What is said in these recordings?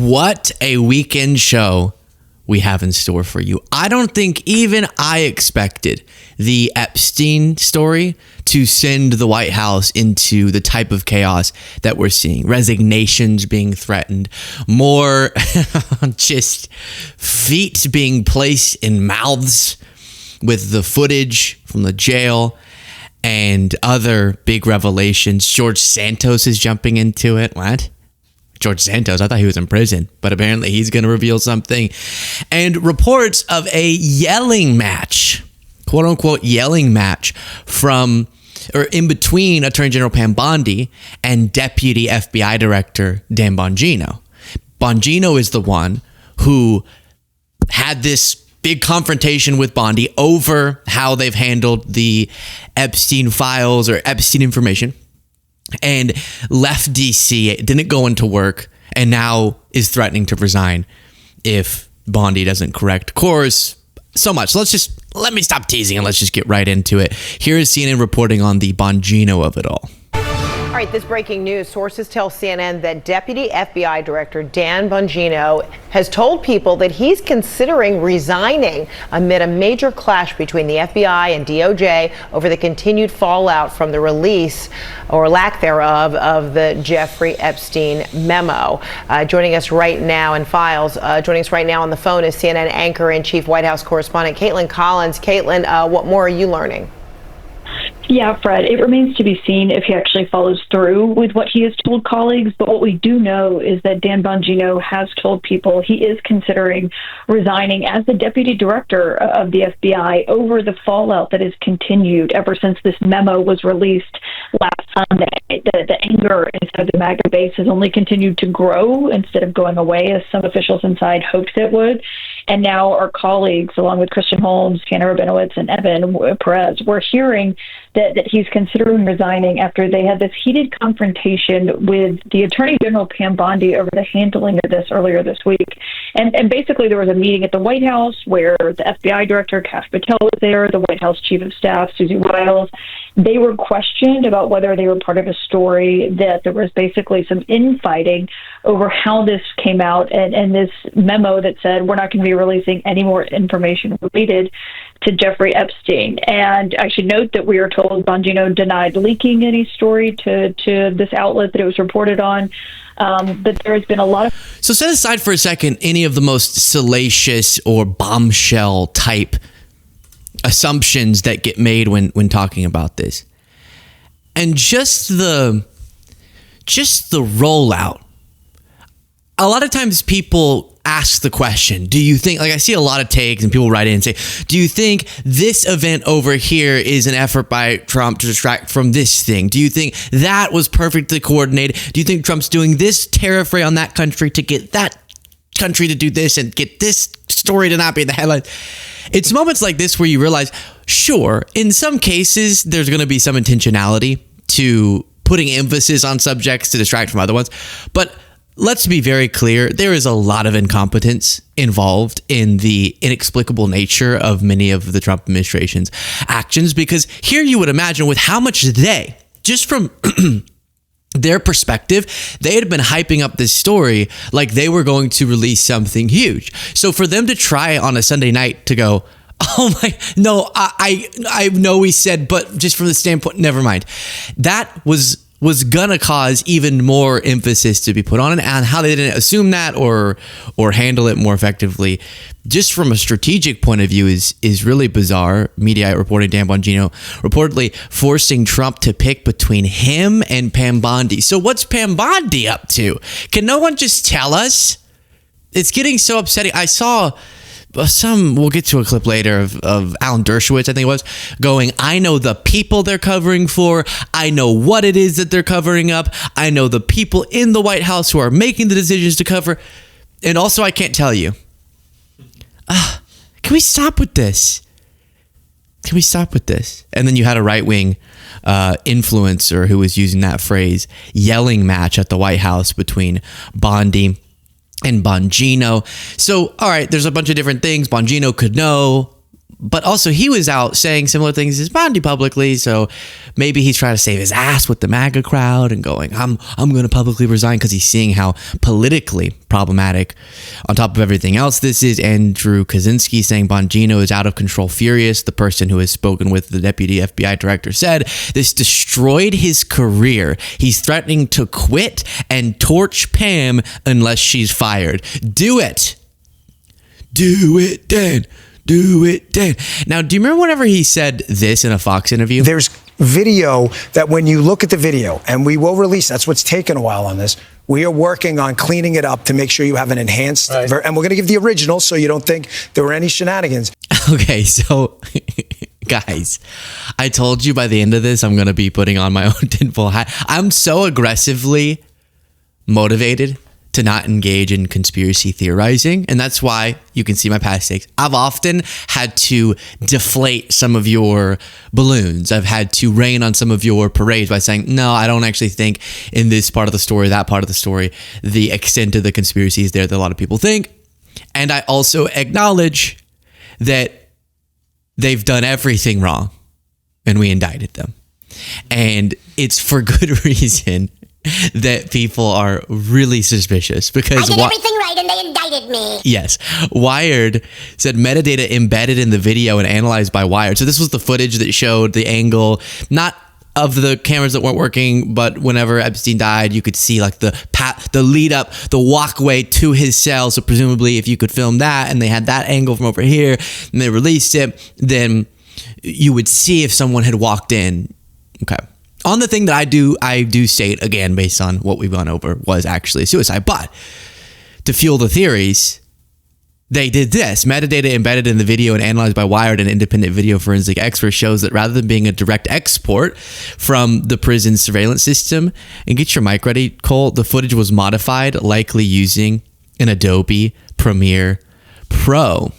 what a weekend show we have in store for you. I don't think even I expected the Epstein story to send the White House into the type of chaos that we're seeing. Resignations being threatened, more just feet being placed in mouths with the footage from the jail, and other big revelations. George Santos is jumping into it. What? George Santos, I thought he was in prison, but apparently he's going to reveal something. And reports of a yelling match, quote unquote yelling match in between Attorney General Pam Bondi and Deputy FBI Director Dan Bongino. Bongino is the one who had this big confrontation with Bondi over how they've handled the Epstein files or Epstein information, and left DC, didn't go into work, and now is threatening to resign if Bondi doesn't correct course. So much. Let me stop teasing and let's just get right into it. Here is CNN reporting on the Bongino of it all. All right, this breaking news. Sources tell CNN that Deputy FBI Director Dan Bongino has told people that he's considering resigning amid a major clash between the FBI and DOJ over the continued fallout from the release, or lack thereof, of the Jeffrey Epstein memo. Joining us right now on the phone is CNN anchor and chief White House correspondent Caitlin Collins. Caitlin, what more are you learning? Yeah, Fred, it remains to be seen if he actually follows through with what he has told colleagues. But what we do know is that Dan Bongino has told people he is considering resigning as the deputy director of the FBI over the fallout that has continued ever since this memo was released last Sunday. The anger inside the MAGA base has only continued to grow instead of going away, as some officials inside hoped it would. And now our colleagues, along with Christian Holmes, Tanner Rabinowitz, and Evan Perez, we're hearing that he's considering resigning after they had this heated confrontation with the Attorney General Pam Bondi over the handling of this earlier this week. And basically there was a meeting at the White House where the FBI Director, Kash Patel, was there, the White House Chief of Staff, Susie Wiles. They were questioned about whether they were part of a story, that there was basically some infighting over how this came out, and this memo that said we're not going to be releasing any more information related to Jeffrey Epstein. And I should note that we are told Bongino denied leaking any story to this outlet that it was reported on. But there has been a lot of... So set aside for a second any of the most salacious or bombshell type assumptions that get made when talking about this. And just the rollout. A lot of times people ask the question, do you think, like I see a lot of takes and people write in and say, do you think this event over here is an effort by Trump to distract from this thing? Do you think that was perfectly coordinated? Do you think Trump's doing this tariff rate on that country to get that country to do this and get this story to not be in the headlines? It's moments like this where you realize, sure, in some cases, there's going to be some intentionality to putting emphasis on subjects to distract from other ones. But let's be very clear, there is a lot of incompetence involved in the inexplicable nature of many of the Trump administration's actions, because here you would imagine with how much just from their perspective, they had been hyping up this story like they were going to release something huge. So for them to try on a Sunday night to go, oh my, no, I know we said, but just from the standpoint, never mind. That was gonna cause even more emphasis to be put on it, and how they didn't assume that or handle it more effectively, just from a strategic point of view, is really bizarre. Media reporting Dan Bongino reportedly forcing Trump to pick between him and Pam Bondi. So what's Pam Bondi up to? Can no one just tell us? It's getting so upsetting. I saw we'll get to a clip later of Alan Dershowitz, I think it was, going, I know the people they're covering for. I know what it is that they're covering up. I know the people in the White House who are making the decisions to cover. And also, I can't tell you. Can we stop with this? Can we stop with this? And then you had a right-wing influencer who was using that phrase, yelling match at the White House between Bondi and Bongino. So, all right, there's a bunch of different things. Bongino could know. But also, he was out saying similar things as Bondi publicly, so maybe he's trying to save his ass with the MAGA crowd and going, I'm going to publicly resign, because he's seeing how politically problematic, on top of everything else, this is. Andrew Kaczynski saying Bongino is out of control furious. The person who has spoken with the deputy FBI director said this destroyed his career. He's threatening to quit and torch Pam unless she's fired. Do it. Do it, Dan. Do it, Dan. Now, do you remember whenever he said this in a Fox interview? There's video that when you look at the video, and we will release, that's what's taken a while on this, we are working on cleaning it up to make sure you have an enhanced, and we're going to give the original so you don't think there were any shenanigans. Okay, so guys, I told you by the end of this, I'm going to be putting on my own tinfoil hat. I'm so aggressively motivated to not engage in conspiracy theorizing. And that's why you can see my past takes. I've often had to deflate some of your balloons. I've had to rain on some of your parades by saying, no, I don't actually think in this part of the story, that part of the story, the extent of the conspiracy is there that a lot of people think. And I also acknowledge that they've done everything wrong and we indicted them. And it's for good reason that people are really suspicious, because I did everything right and they indicted me. Yes. Wired said metadata embedded in the video and analyzed by Wired. So this was the footage that showed the angle, not of the cameras that weren't working, but whenever Epstein died, you could see like the lead up, the walkway to his cell. So presumably if you could film that and they had that angle from over here and they released it, then you would see if someone had walked in. Okay. On the thing that I do state, again, based on what we've gone over, was actually a suicide. But to fuel the theories, they did this. Metadata embedded in the video and analyzed by Wired, an independent video forensic expert, shows that rather than being a direct export from the prison surveillance system, and get your mic ready, Cole, the footage was modified, likely using an Adobe Premiere Pro.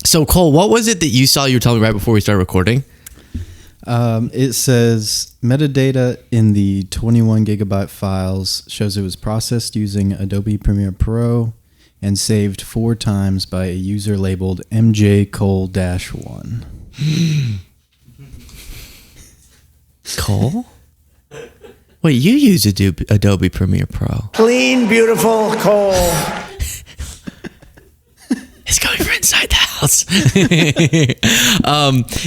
So, Cole, what was it that you saw? You were telling me right before we started recording. It says metadata in the 21 gigabyte files shows it was processed using Adobe Premiere Pro and saved 4 times by a user labeled MJ Cole-1. Cole? Wait, you use Adobe Premiere Pro? Clean, beautiful Cole. It's coming from inside the house.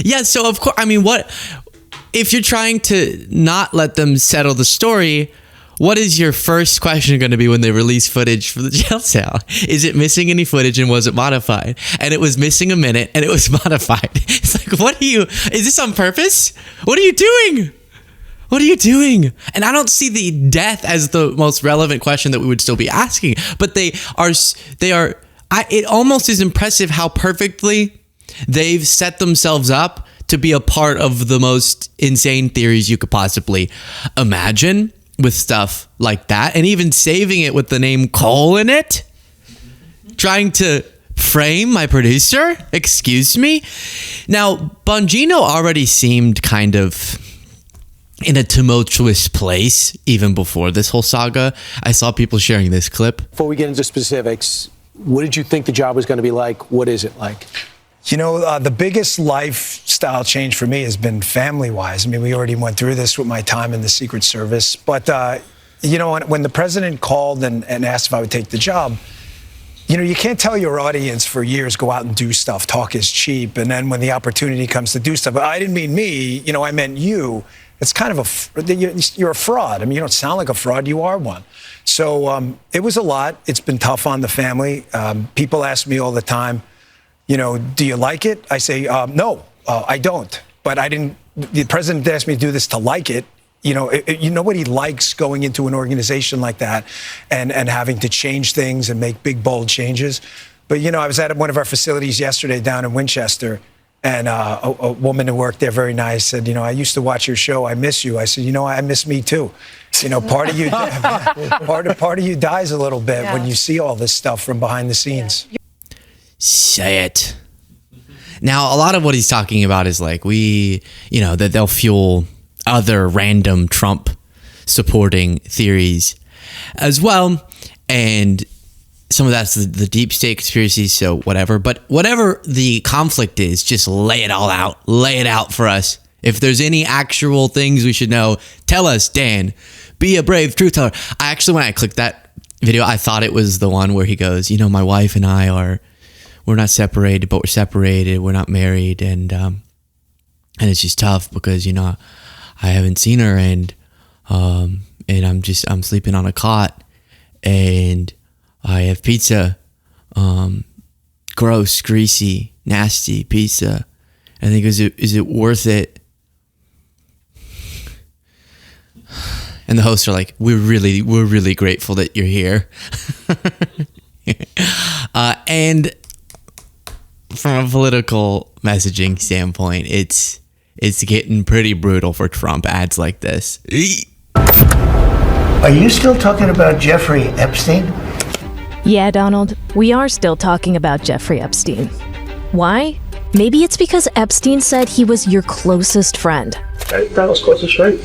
Yeah, so of course, I mean, what if you're trying to not let them settle the story? What is your first question going to be when they release footage from the jail cell? Is it missing any footage and was it modified? And it was missing a minute and it was modified. It's like, is this on purpose? What are you doing? What are you doing? And I don't see the death as the most relevant question that we would still be asking, but they are. It almost is impressive how perfectly they've set themselves up to be a part of the most insane theories you could possibly imagine with stuff like that. And even saving it with the name Cole in it. Trying to frame my producer. Excuse me. Now, Bongino already seemed kind of in a tumultuous place even before this whole saga. I saw people sharing this clip. Before we get into specifics, what did you think the job was going to be like? What is it like? You know, the biggest lifestyle change for me has been family-wise. I mean, we already went through this with my time in the Secret Service. But, you know, when the president called and asked if I would take the job, you know, you can't tell your audience for years, go out and do stuff, talk is cheap. And then when the opportunity comes to do stuff, I didn't mean me, you know, I meant you. It's kind of you're a fraud. I mean, you don't sound like a fraud, you are one. So it was a lot. It's been tough on the family. People ask me all the time, you know, do you like it? I say, no, I don't. But the president asked me to do this to like it. You know, nobody likes going into an organization like that and having to change things and make big, bold changes. But, you know, I was at one of our facilities yesterday down in Winchester, and a woman who worked there, very nice, said, you know, I used to watch your show. I miss you. I said, you know, I miss me too. You know, part of you, part of you dies a little bit when you see all this stuff from behind the scenes. Say it. Now, a lot of what he's talking about is like that they'll fuel other random Trump supporting theories as well. And some of that's the deep state conspiracy, so whatever. But whatever the conflict is, just lay it all out. Lay it out for us. If there's any actual things we should know, tell us, Dan. Be a brave truth teller. I actually, when I clicked that video, I thought it was the one where he goes, my wife and I we're not separated, but we're separated. We're not married. And it's just tough because, I haven't seen her and I'm sleeping on a cot and I have pizza, gross, greasy, nasty pizza. I think, is it worth it? And the hosts are like, we're really grateful that you're here. And from a political messaging standpoint, it's getting pretty brutal for Trump ads like this. Are you still talking about Jeffrey Epstein? Yeah, Donald, we are still talking about Jeffrey Epstein. Why? Maybe it's because Epstein said he was your closest friend. That was quite a straight.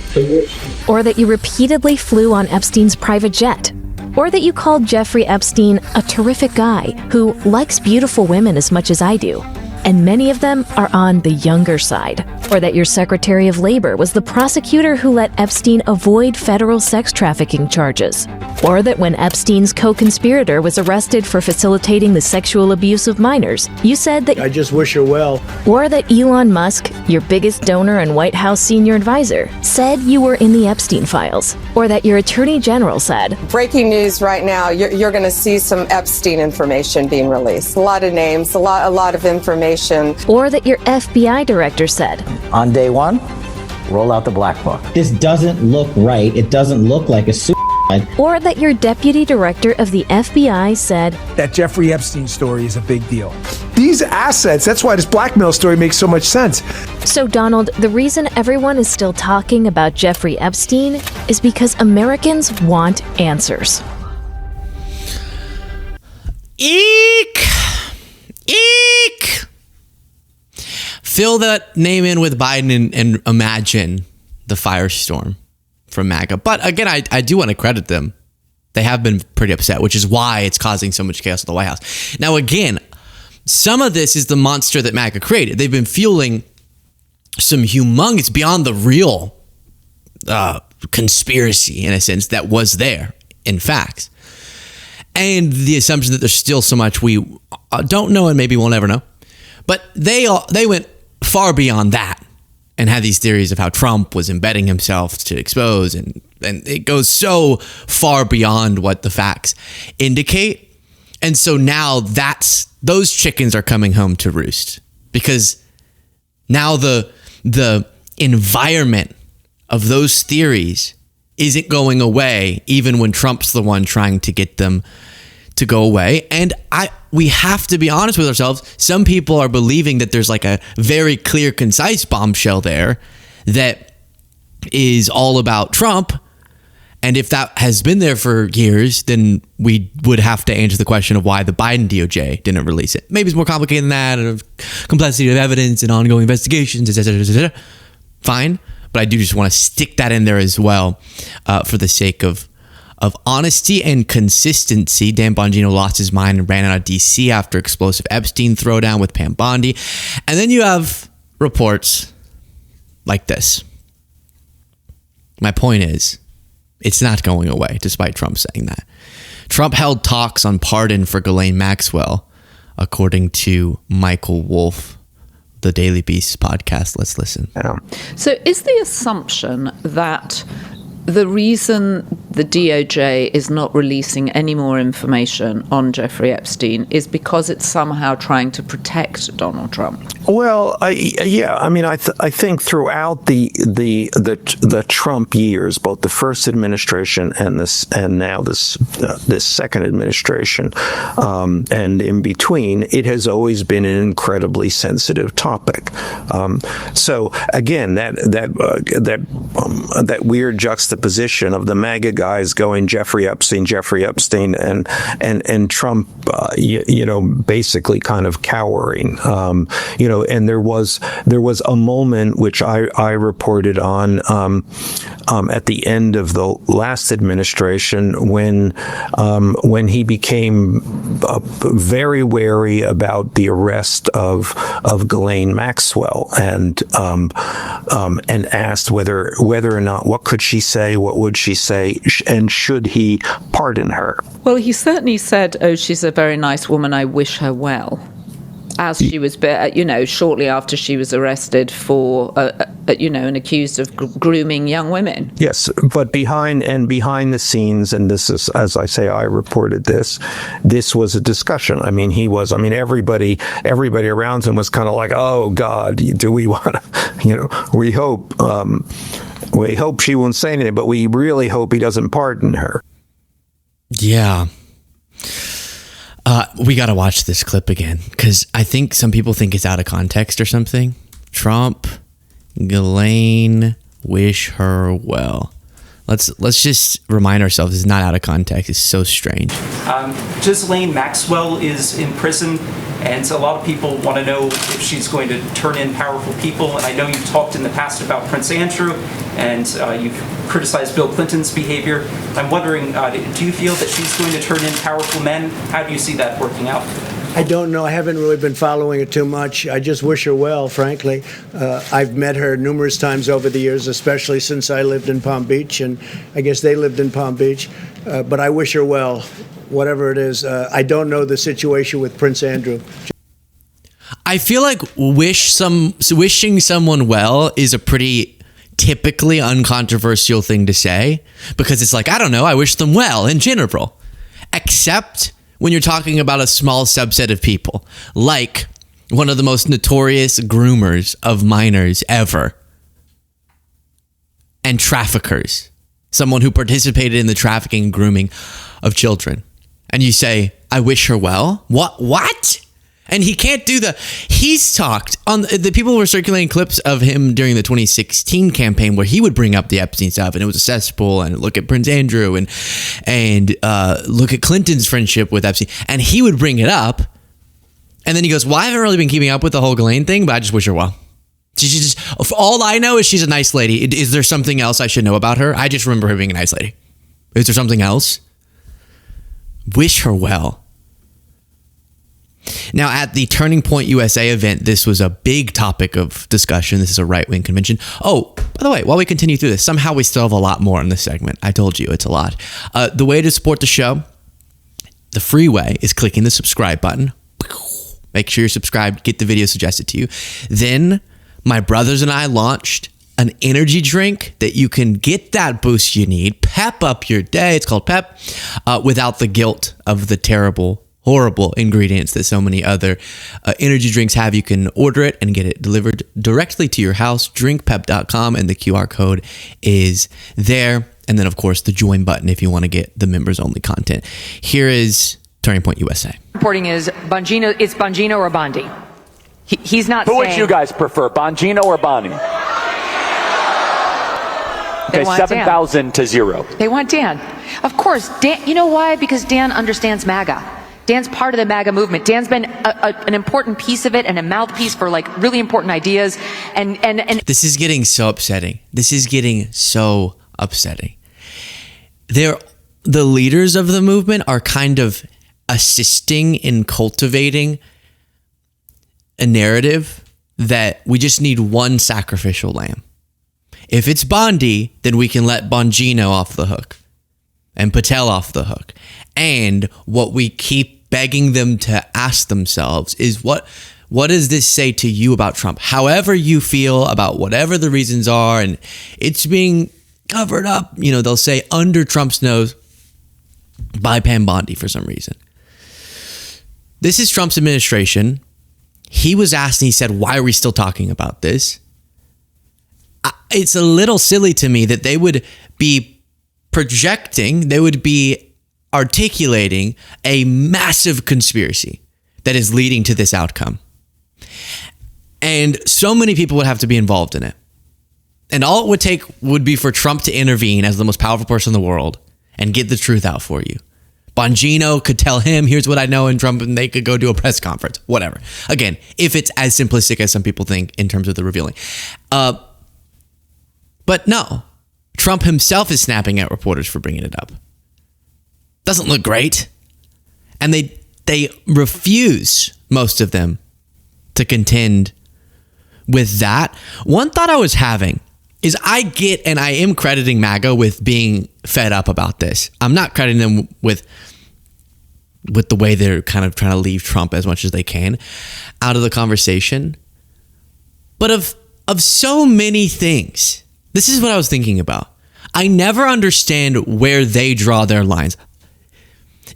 Or that you repeatedly flew on Epstein's private jet. Or that you called Jeffrey Epstein a terrific guy who likes beautiful women as much as I do. And many of them are on the younger side. Or that your Secretary of Labor was the prosecutor who let Epstein avoid federal sex trafficking charges. Or that when Epstein's co-conspirator was arrested for facilitating the sexual abuse of minors, you said that I just wish her well. Or that Elon Musk, your biggest donor and White House senior advisor, said you were in the Epstein files. Or that your Attorney General said, breaking news right now, you're going to see some Epstein information being released. A lot of names, a lot of information. Or that your FBI director said, on day one, roll out the black book. This doesn't look right. It doesn't look like a suicide. Or that your deputy director of the FBI said, that Jeffrey Epstein story is a big deal. These assets, that's why this blackmail story makes so much sense. So, Donald, the reason everyone is still talking about Jeffrey Epstein is because Americans want answers. Eek! Eek! Fill that name in with Biden and imagine the firestorm from MAGA. But again, I do want to credit them. They have been pretty upset, which is why it's causing so much chaos at the White House. Now, again, some of this is the monster that MAGA created. They've been fueling some humongous, beyond the real conspiracy, in a sense, that was there in facts. And the assumption that there's still so much we don't know and maybe we'll never know. But they went far beyond that and had these theories of how Trump was embedding himself to expose. And it goes so far beyond what the facts indicate. And so now those chickens are coming home to roost because now the environment of those theories isn't going away, even when Trump's the one trying to get them to go away. And we have to be honest with ourselves. Some people are believing that there's like a very clear, concise bombshell there that is all about Trump. And if that has been there for years, then we would have to answer the question of why the Biden DOJ didn't release it. Maybe it's more complicated than that, of complexity of evidence and ongoing investigations, etc. Fine. But I do just want to stick that in there as well for the sake of honesty and consistency. Dan Bongino lost his mind and ran out of D.C. after explosive Epstein throwdown with Pam Bondi. And then you have reports like this. My point is, it's not going away, despite Trump saying that. Trump held talks on pardon for Ghislaine Maxwell, according to Michael Wolff, the Daily Beast podcast. Let's listen. So is the assumption that the reason the DOJ is not releasing any more information on Jeffrey Epstein is because it's somehow trying to protect Donald Trump? Well, I think throughout the Trump years, both the first administration and now this second administration, and in between, it has always been an incredibly sensitive topic. So again, that weird juxtaposition juxtaposition of the MAGA guys going Jeffrey Epstein, and Trump, basically kind of cowering. And there was a moment which I reported on at the end of the last administration when he became very wary about the arrest of Ghislaine Maxwell and asked whether or not, what could she say, what would she say, and should he pardon her? Well, he certainly said, "Oh, she's a very nice woman. I wish her well." As she was, shortly after she was arrested for, and accused of grooming young women. Yes, but behind the scenes, and this is, as I say, I reported this was a discussion. I mean, everybody around him was kind of like, oh God, do we want to, we hope she won't say anything, but we really hope he doesn't pardon her. Yeah. We got to watch this clip again because I think some people think it's out of context or something. Trump, Ghislaine, wish her well. Let's just remind ourselves it's not out of context. It's so strange. Ghislaine Maxwell is in prison, and a lot of people want to know if she's going to turn in powerful people. And I know you've talked in the past about Prince Andrew, and you've criticized Bill Clinton's behavior. I'm wondering, do you feel that she's going to turn in powerful men? How do you see that working out? I don't know. I haven't really been following it too much. I just wish her well, frankly. I've met her numerous times over the years, especially since I lived in Palm Beach, and I guess they lived in Palm Beach. But I wish her well, whatever it is. I don't know the situation with Prince Andrew. I feel like wishing someone well is a pretty typically uncontroversial thing to say because it's like, I don't know, I wish them well in general. Except when you're talking about a small subset of people, like one of the most notorious groomers of minors ever and traffickers, someone who participated in the trafficking and grooming of children. And you say, I wish her well? What? And he can't do he's talked on the people were circulating clips of him during the 2016 campaign where he would bring up the Epstein stuff and it was a cesspool and look at Prince Andrew and look at Clinton's friendship with Epstein. And he would bring it up. And then he goes, well, I haven't really been keeping up with the whole Ghislaine thing, but I just wish her well. For all I know is she's a nice lady. Is there something else I should know about her? I just remember her being a nice lady. Is there something else? Wish her well. Now, at the Turning Point USA event, this was a big topic of discussion. This is a right-wing convention. Oh, by the way, while we continue through this, somehow we still have a lot more in this segment. I told you, it's a lot. The way to support the show, the free way, is clicking the subscribe button. Make sure you're subscribed. Get the video suggested to you. Then, my brothers and I launched an energy drink that you can get that boost you need, pep up your day. It's called Pep, without the guilt of the terrible, horrible ingredients that so many other energy drinks have. You can order it and get it delivered directly to your house. drinkpep.com, and the QR code is there. And then, of course, the join button if you want to get the members only content. Here is Turning Point USA. Reporting is Bongino. It's Bongino or Bondi. He's not. Who saying, would you guys prefer, Bongino or Bondi? Okay, 7,000 to 0. They want Dan. Of course, Dan. You know why? Because Dan understands MAGA. Dan's part of the MAGA movement. Dan's been an important piece of it and a mouthpiece for like really important ideas. And this is getting so upsetting. The leaders of the movement are kind of assisting in cultivating a narrative that we just need one sacrificial lamb. If it's Bondi, then we can let Bongino off the hook and Patel off the hook. And what we keep begging them to ask themselves is what does this say to you about Trump? However you feel about whatever the reasons are, and it's being covered up, they'll say under Trump's nose by Pam Bondi for some reason. This is Trump's administration. He was asked and he said, why are we still talking about this? It's a little silly to me that they would be articulating a massive conspiracy that is leading to this outcome. And so many people would have to be involved in it. And all it would take would be for Trump to intervene as the most powerful person in the world and get the truth out for you. Bongino could tell him, here's what I know, and Trump, and they could go do a press conference, whatever. Again, if it's as simplistic as some people think in terms of the revealing. But no, Trump himself is snapping at reporters for bringing it up. Doesn't look great. And they refuse, most of them, to contend with that. One thought I was having is I get, and I am crediting MAGA with being fed up about this. I'm not crediting them with the way they're kind of trying to leave Trump as much as they can out of the conversation. But of so many things, this is what I was thinking about. I never understand where they draw their lines.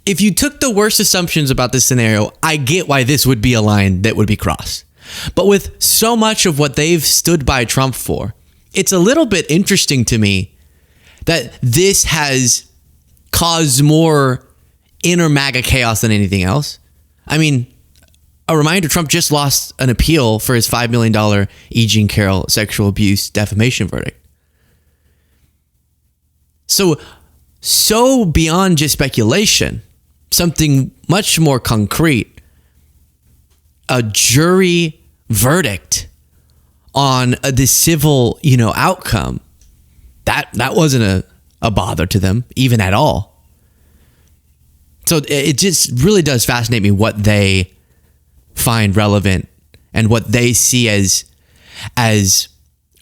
If you took the worst assumptions about this scenario, I get why this would be a line that would be crossed. But with so much of what they've stood by Trump for, it's a little bit interesting to me that this has caused more inner MAGA chaos than anything else. I mean, a reminder, Trump just lost an appeal for his $5 million E. Jean Carroll sexual abuse defamation verdict. So beyond just speculation, something much more concrete, a jury verdict on the civil, outcome, that wasn't a bother to them even at all. So it just really does fascinate me what they find relevant and what they see as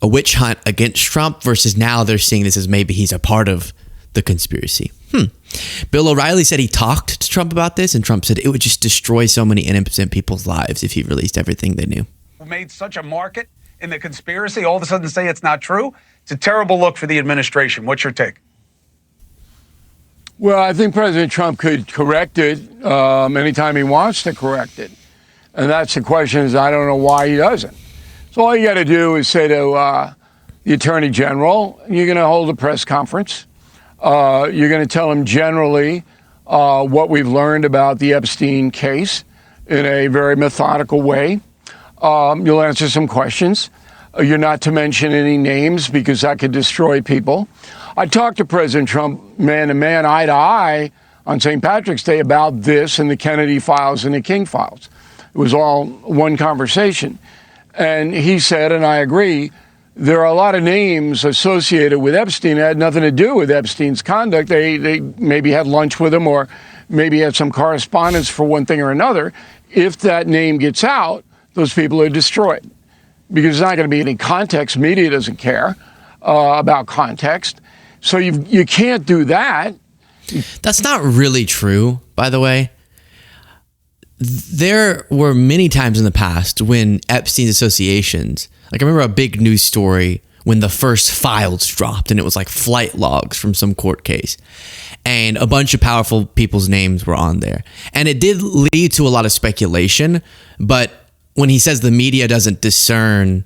a witch hunt against Trump versus now they're seeing this as maybe he's a part of the conspiracy. Bill O'Reilly said he talked to Trump about this, and Trump said it would just destroy so many innocent people's lives if he released everything they knew. Made such a market in the conspiracy, all of a sudden say it's not true. It's a terrible look for the administration. What's your take? Well, I think President Trump could correct it anytime he wants to correct it. And that's the question is I don't know why he doesn't. So all you got to do is say to the Attorney General, you're going to hold a press conference. You're going to tell him generally what we've learned about the Epstein case in a very methodical way. You'll answer some questions. You're not to mention any names because that could destroy people. I talked to President Trump man to man, eye to eye on St. Patrick's Day about this and the Kennedy files and the King files. It was all one conversation. And he said, and I agree, there are a lot of names associated with Epstein that had nothing to do with Epstein's conduct. They maybe had lunch with him or maybe had some correspondence for one thing or another. If that name gets out, those people are destroyed because there's not going to be any context. Media doesn't care about context. So you can't do that. That's not really true, by the way. There were many times in the past when Epstein's associations, like I remember a big news story when the first files dropped and it was like flight logs from some court case and a bunch of powerful people's names were on there. And it did lead to a lot of speculation, but when he says the media doesn't discern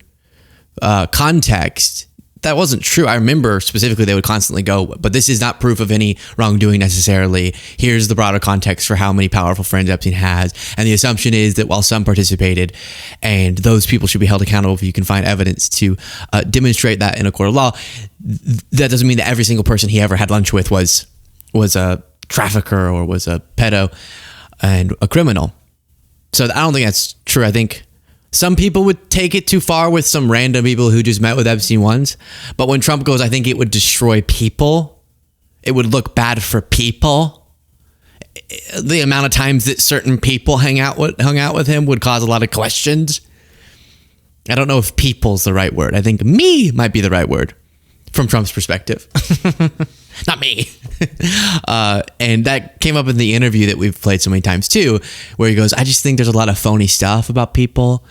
context, that wasn't true. I remember specifically they would constantly go, but this is not proof of any wrongdoing necessarily. Here's the broader context for how many powerful friends Epstein has. And the assumption is that while some participated and those people should be held accountable if you can find evidence to demonstrate that in a court of law, that doesn't mean that every single person he ever had lunch with was a trafficker or was a pedo and a criminal. So I don't think that's true. I think some people would take it too far with some random people who just met with Epstein once. But when Trump goes, I think it would destroy people. It would look bad for people. The amount of times that certain people hung out with him would cause a lot of questions. I don't know if people's the right word. I think me might be the right word from Trump's perspective. Not me. And that came up in the interview that we've played so many times too, where he goes, I just think there's a lot of phony stuff about people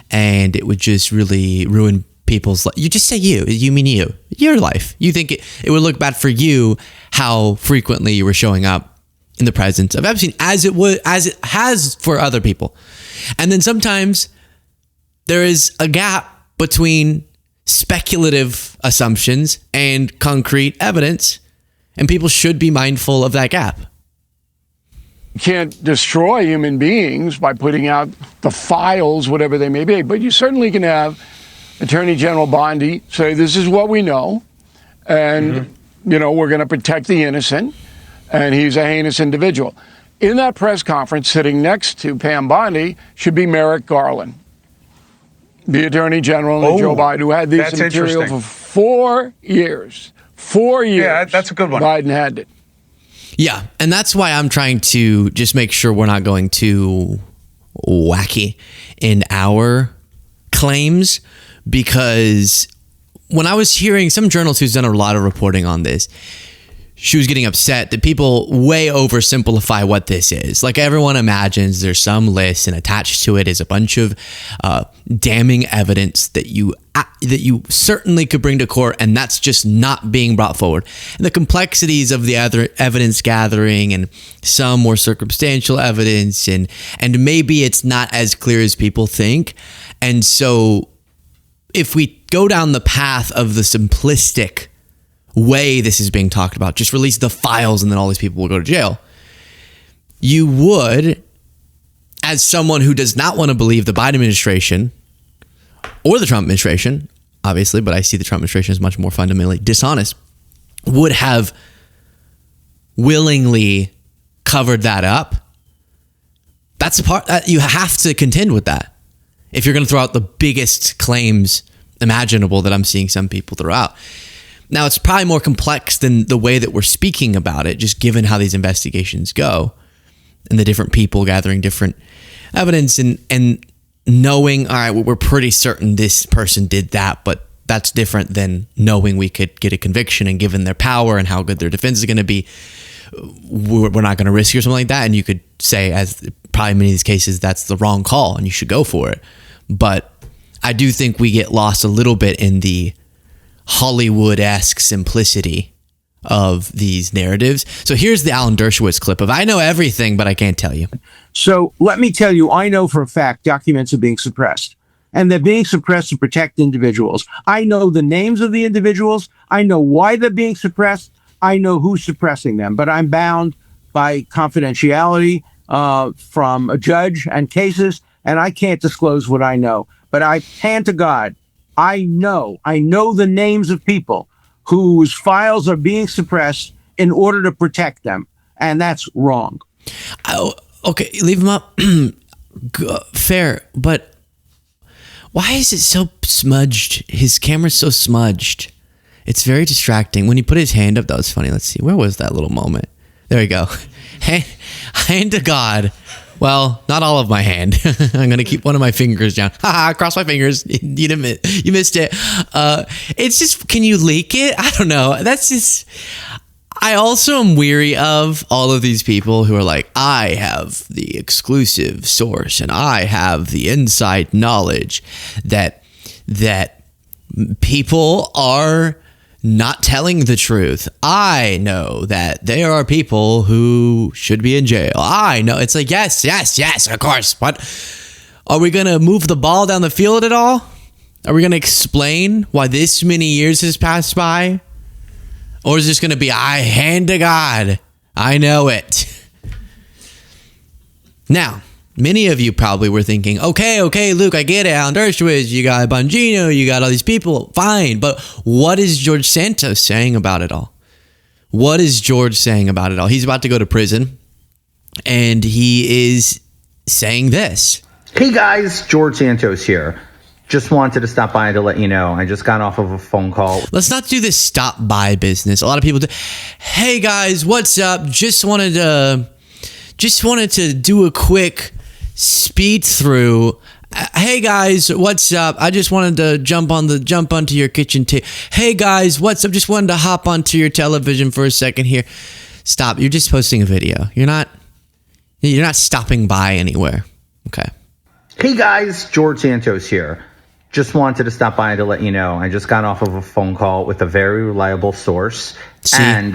and it would just really ruin people's life. You just say you mean your life. You think it would look bad for you how frequently you were showing up in the presence of Epstein as it has for other people. And then sometimes there is a gap between speculative assumptions and concrete evidence. And people should be mindful of that gap. You can't destroy human beings by putting out the files, whatever they may be, but you certainly can have Attorney General Bondi say, this is what we know, and, we're going to protect the innocent, and he's a heinous individual. In that press conference, sitting next to Pam Bondi, should be Merrick Garland, the Attorney General and Joe Biden, who had this material for 4 years. 4 years. Yeah, that's a good one. Biden had it. Yeah, and that's why I'm trying to just make sure we're not going too wacky in our claims, because when I was hearing some journalist who's done a lot of reporting on this, she was getting upset that people way oversimplify what this is. Like, everyone imagines there's some list, and attached to it is a bunch of damning evidence that you certainly could bring to court, and that's just not being brought forward. And the complexities of the other evidence gathering, and some more circumstantial evidence, and maybe it's not as clear as people think. And so if we go down the path of the simplistic way this is being talked about, just release the files and then all these people will go to jail, you would, as someone who does not want to believe the Biden administration or the Trump administration, obviously, but I see the Trump administration as much more fundamentally dishonest, would have willingly covered that up. That's the part that you have to contend with that if you're going to throw out the biggest claims imaginable that I'm seeing some people throw out. Now, it's probably more complex than the way that we're speaking about it, just given how these investigations go and the different people gathering different evidence and knowing, all right, we're pretty certain this person did that, but that's different than knowing we could get a conviction, and given their power and how good their defense is going to be, we're not going to risk it or something like that. And you could say, as probably in many of these cases, that's the wrong call and you should go for it. But I do think we get lost a little bit in the Hollywood-esque simplicity of these narratives. So here's the Alan Dershowitz clip of, I know everything, but I can't tell you. So let me tell you, I know for a fact documents are being suppressed, and they're being suppressed to protect individuals. I know the names of the individuals. I know why they're being suppressed. I know who's suppressing them, but I'm bound by confidentiality from a judge and cases, and I can't disclose what I know. But I hand to God, I know the names of people whose files are being suppressed in order to protect them, and that's wrong. Oh, okay, leave them up. Fair, but why is it so smudged? His camera's so smudged. It's very distracting. When he put his hand up, that was funny. Let's see, where was that little moment? There we go. Hand to God. Well, not all of my hand. I'm going to keep one of my fingers down. Cross my fingers. You missed it. It's just, can you leak it? I don't know. That's just, I also am weary of all of these people who are like, I have the exclusive source and I have the inside knowledge that people are not telling the truth. I know that there are people who should be in jail. I know. It's like, yes, of course. But are we going to move the ball down the field at all? Are we going to explain why this many years has passed by? Or is this going to be, I hand to God, I know it? Now, many of you probably were thinking, okay, Luke, I get it. Alan Dershowitz, you got Bongino, you got all these people. Fine. But what is George Santos saying about it all? What is George saying about it all? He's about to go to prison, and he is saying this. Hey guys, George Santos here. Just wanted to stop by to let you know I just got off of a phone call. Let's not do this stop by business. A lot of people do. Hey guys, what's up? Just wanted to do a quick speed through. Hey guys, what's up? I just wanted to jump onto your kitchen table. Hey guys, what's up? Just wanted to hop onto your television for a second here. Stop. You're just posting a video. You're not stopping by anywhere. Okay. Hey guys, George Santos here. Just wanted to stop by to let you know I just got off of a phone call with a very reliable source. See? And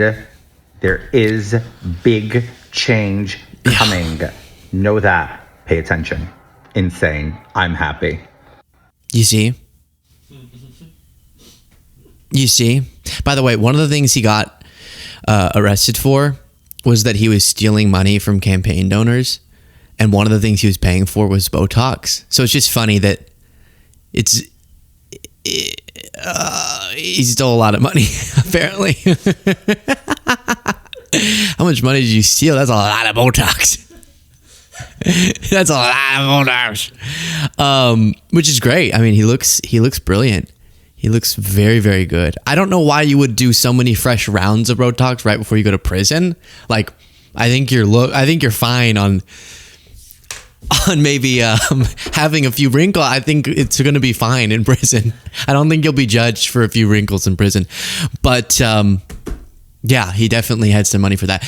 there is big change coming. Know that. Pay attention. Insane. I'm happy. You see? By the way, one of the things he got arrested for was that he was stealing money from campaign donors. And one of the things he was paying for was Botox. So it's just funny that he stole a lot of money, apparently. How much money did you steal? That's a lot of Botox. That's a lot of Botox. Which is great. I mean, he looks brilliant. He looks very, very good. I don't know why you would do so many fresh rounds of Botox right before you go to prison. Like, I think you're fine on maybe having a few wrinkles. I think it's going to be fine in prison. I don't think you'll be judged for a few wrinkles in prison. But yeah, he definitely had some money for that.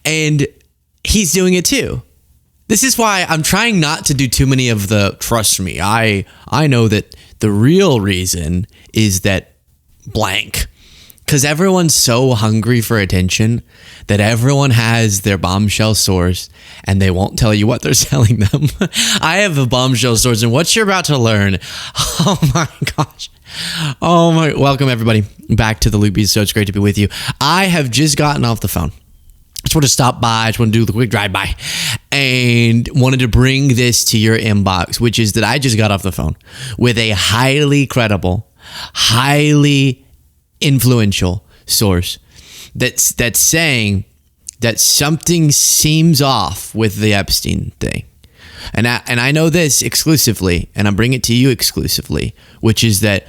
And he's doing it too. This is why I'm trying not to do too many of the, trust me, I know that the real reason is that blank. Because everyone's so hungry for attention that everyone has their bombshell source and they won't tell you what they're selling them. I have a bombshell source, and what you're about to learn, oh my gosh. Oh my, welcome everybody back to the Luke Bees. So it's great to be with you. I have just gotten off the phone. I just want to stop by. I just want to do the quick drive-by and wanted to bring this to your inbox, which is that I just got off the phone with a highly credible, highly influential source that's saying that something seems off with the Epstein thing. And I know this exclusively, and I'm bringing it to you exclusively, which is that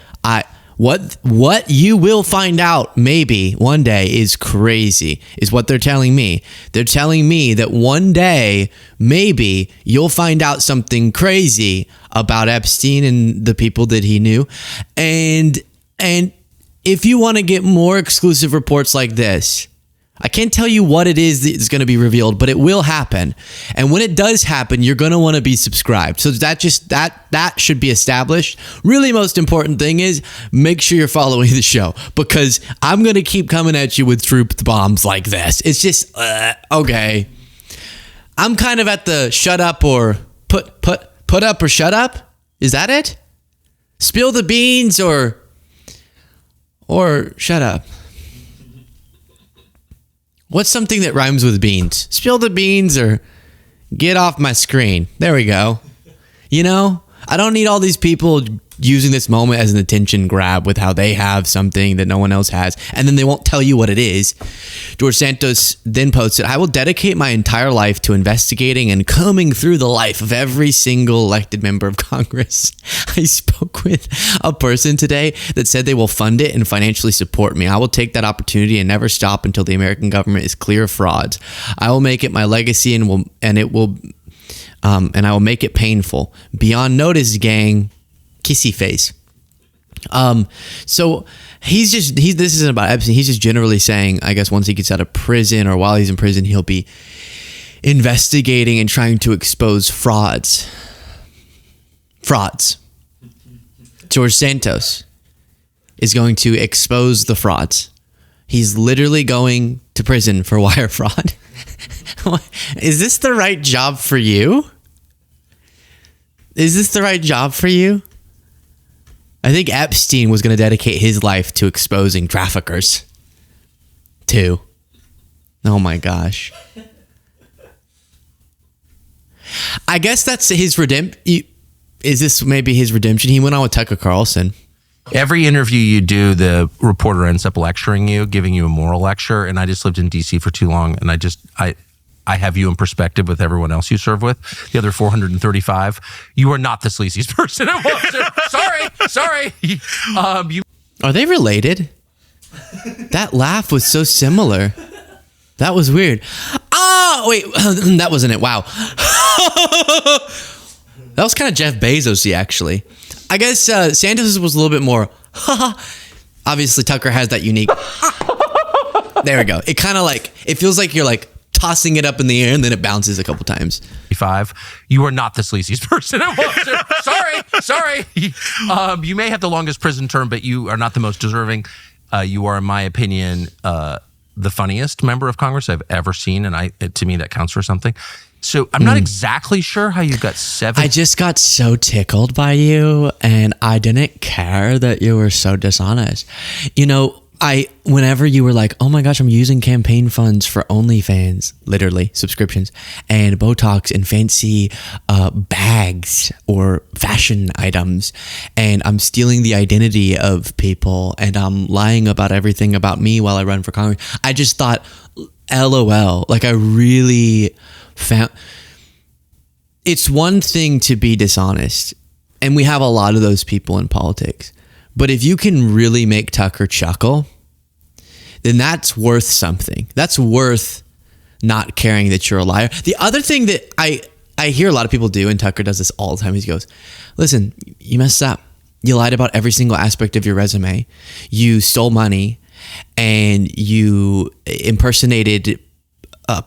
what you will find out maybe one day is crazy, is what they're telling me. They're telling me that one day maybe you'll find out something crazy about Epstein and the people that he knew. And if you want to get more exclusive reports like this, I can't tell you what it is that's going to be revealed, but it will happen. And when it does happen, you're going to want to be subscribed. So that should be established. Really, most important thing is make sure you're following the show, because I'm going to keep coming at you with truth bombs like this. It's just, okay. I'm kind of at the shut up or put up or shut up. Is that it? Spill the beans or shut up. What's something that rhymes with beans? Spill the beans or get off my screen. There we go. You know, I don't need all these people using this moment as an attention grab with how they have something that no one else has, and then they won't tell you what it is. George Santos then posted, I will dedicate my entire life to investigating and combing through the life of every single elected member of Congress. I spoke with a person today that said they will fund it and financially support me. I will take that opportunity and never stop until the American government is clear of frauds. I will make it my legacy and I will make it painful. Beyond notice, gang. Kissy face. So this isn't about Epstein. He's just generally saying, I guess once he gets out of prison or while he's in prison, he'll be investigating and trying to expose frauds. George Santos is going to expose the frauds. He's literally going to prison for wire fraud. Is this the right job for you? Is this the right job for you? I think Epstein was going to dedicate his life to exposing traffickers, too. Oh my gosh. I guess that's his redemption. Is this maybe his redemption? He went on with Tucker Carlson. Every interview you do, the reporter ends up lecturing you, giving you a moral lecture. And I just lived in D.C. for too long, and I have you in perspective with everyone else you serve with. The other 435, you are not the sleaziest person I want to. Sorry. Are they related? That laugh was so similar. That was weird. Oh, wait. That wasn't it. Wow. That was kind of Jeff Bezos-y, actually. I guess Santos was a little bit more. Obviously, Tucker has that unique. There we go. It kind of it feels like you're tossing it up in the air and then it bounces a couple times. 5, you are not the sleaziest person I want to. Sorry. You may have the longest prison term, but you are not the most deserving. You are, in my opinion, the funniest member of Congress I've ever seen, and to me that counts for something. So I'm not exactly sure how you got 7. I just got so tickled by you, and I didn't care that you were so dishonest. You know, whenever you were like, oh my gosh, I'm using campaign funds for OnlyFans, literally subscriptions, and Botox and fancy bags or fashion items, and I'm stealing the identity of people, and I'm lying about everything about me while I run for Congress. I just thought, LOL. Like, I really found it's one thing to be dishonest, and we have a lot of those people in politics. But if you can really make Tucker chuckle, then that's worth something. That's worth not caring that you're a liar. The other thing that I hear a lot of people do, and Tucker does this all the time, he goes, listen, you messed up. You lied about every single aspect of your resume. You stole money, and you impersonated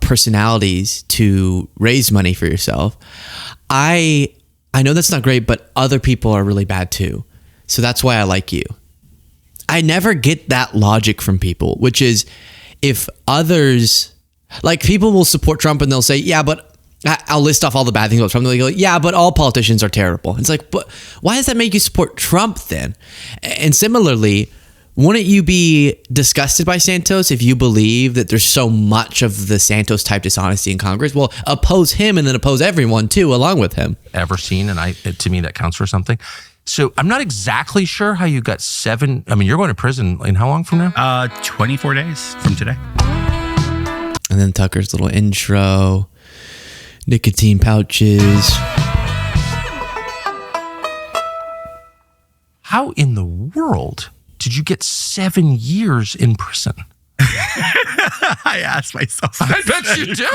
personalities to raise money for yourself. I know that's not great, but other people are really bad too. So that's why I like you. I never get that logic from people, which is if others, like people will support Trump and they'll say, yeah, but I'll list off all the bad things about Trump. They'll go, yeah, but all politicians are terrible. It's like, but why does that make you support Trump then? And similarly, wouldn't you be disgusted by Santos if you believe that there's so much of the Santos type dishonesty in Congress? Well, oppose him and then oppose everyone too, along with him. Ever seen, and to me that counts for something. So I'm not exactly sure how you got 7. I mean, you're going to prison in how long from now? 24 days from today. And then Tucker's little intro, nicotine pouches. How in the world did you get 7 years in prison? I asked myself. I bet you do.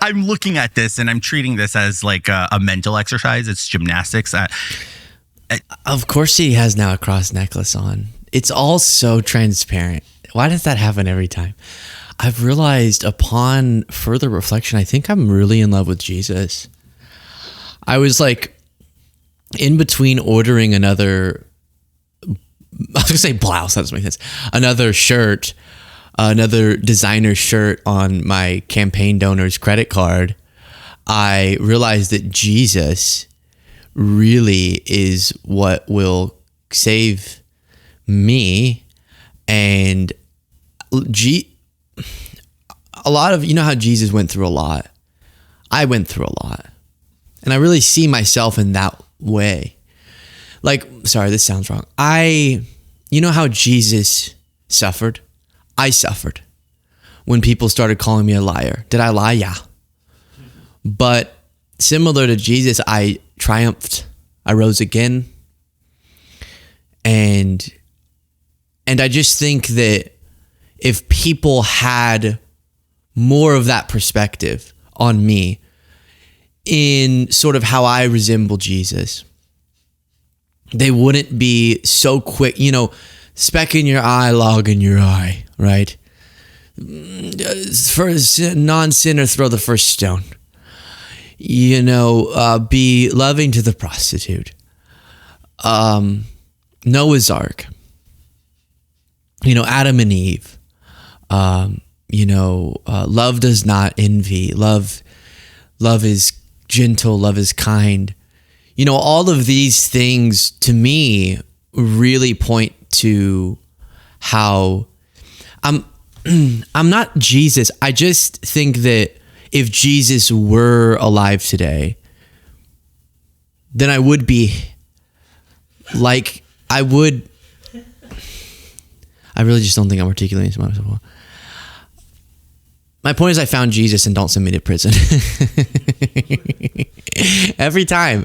I'm looking at this and I'm treating this as like a mental exercise. It's gymnastics. Of course he has now a cross necklace on. It's all so transparent. Why does that happen every time? I've realized upon further reflection, I think I'm really in love with Jesus. I was like in between ordering another, I was going to say blouse, that doesn't make sense. Another shirt, another designer shirt on my campaign donor's credit card. I realized that Jesus really is what will save me. And a lot of, you know how Jesus went through a lot. I went through a lot. And I really see myself in that way. Like, sorry, this sounds wrong. You know how Jesus suffered? I suffered when people started calling me a liar. Did I lie? Yeah. But similar to Jesus, I triumphed. I rose again. And I just think that if people had more of that perspective on me in sort of how I resemble Jesus, they wouldn't be so quick, speck in your eye, log in your eye, right? For a non-sinner, throw the first stone. Be loving to the prostitute. Noah's Ark. Adam and Eve. Love does not envy. Love is gentle. Love is kind. All of these things to me really point to how I'm not Jesus. I just think that if Jesus were alive today, then I would be like, I really just don't think I'm articulating this myself well. My point is I found Jesus and don't send me to prison. Every time.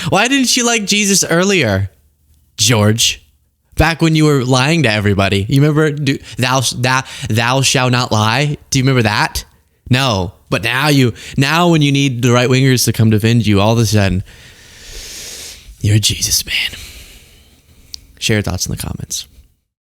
Why didn't you like Jesus earlier, George? Back when you were lying to everybody. You remember thou shalt not lie? Do you remember that? No. But now when you need the right wingers to come defend you, all of a sudden, you're a Jesus man. Share your thoughts in the comments.